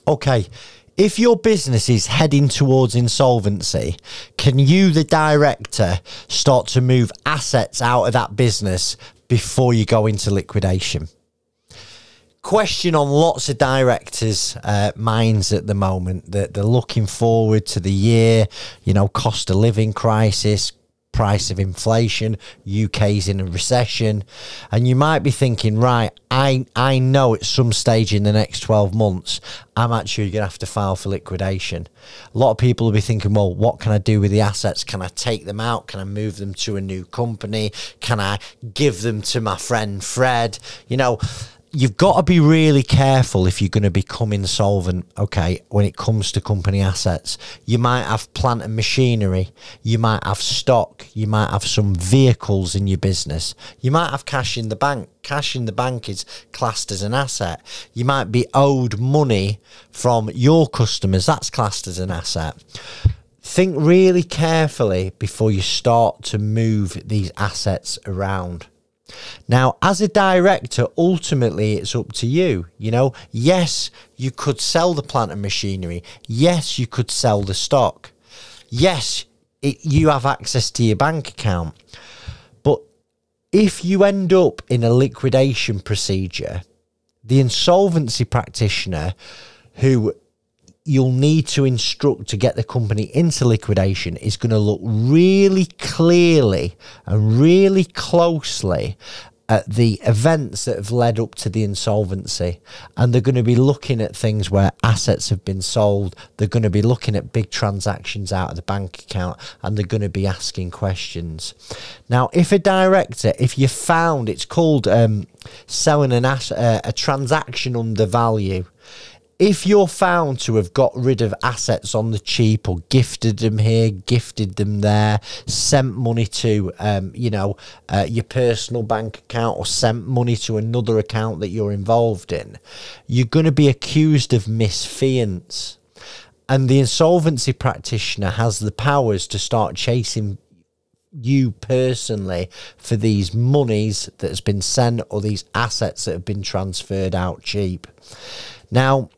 Okay, if your business is heading towards insolvency, can you, the director, start to move assets out of that business before you go into liquidation? Question on lots of directors' minds at the moment, that they're looking forward to the year, you know, cost of living crisis, price of inflation, UK's in a recession, and you might be thinking, right, I know at some stage in the next 12 months I'm actually going to have to file for liquidation. A lot of people will be thinking, well, what can I do with the assets? Can I take them out? Can I move them to a new company? Can I give them to my friend Fred? You know, you've got to be really careful if you're going to become insolvent, okay, when it comes to company assets. You might have plant and machinery, you might have stock, you might have some vehicles in your business, you might have cash in the bank. Cash in the bank is classed as an asset. You might be owed money from your customers, that's classed as an asset. Think really carefully before you start to move these assets around. Now, as a director, ultimately, it's up to you. You know, yes, you could sell the plant and machinery. Yes, you could sell the stock. Yes, you have access to your bank account. But if you end up in a liquidation procedure, the insolvency practitioner who you'll need to instruct to get the company into liquidation is going to look really clearly and really closely at the events that have led up to the insolvency. And they're going to be looking at things where assets have been sold. They're going to be looking at big transactions out of the bank account, and they're going to be asking questions. Now, if a director, if you found, it's called selling a transaction under value. If you're found to have got rid of assets on the cheap, or gifted them here, gifted them there, sent money to, you know, your personal bank account, or sent money to another account that you're involved in, you're going to be accused of misfeasance. And the insolvency practitioner has the powers to start chasing you personally for these monies that has been sent, or these assets that have been transferred out cheap. Now,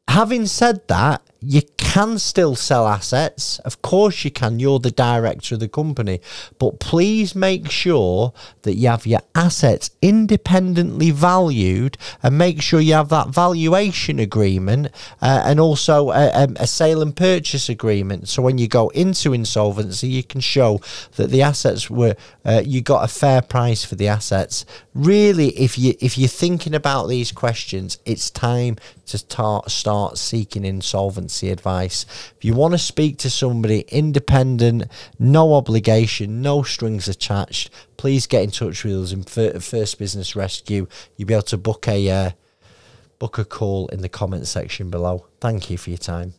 having said that, you can still sell assets. Of course you can. You're the director of the company. But please make sure that you have your assets independently valued, and make sure you have that valuation agreement and also a sale and purchase agreement. So when you go into insolvency, you can show that the assets were, you got a fair price for the assets. Really, if you're thinking about these questions, it's time to start seeking insolvency advice. If you want to speak to somebody independent, no obligation, no strings attached, please get in touch with us in First Business Rescue. You'll be able to book a call in the comment section below. Thank you for your time.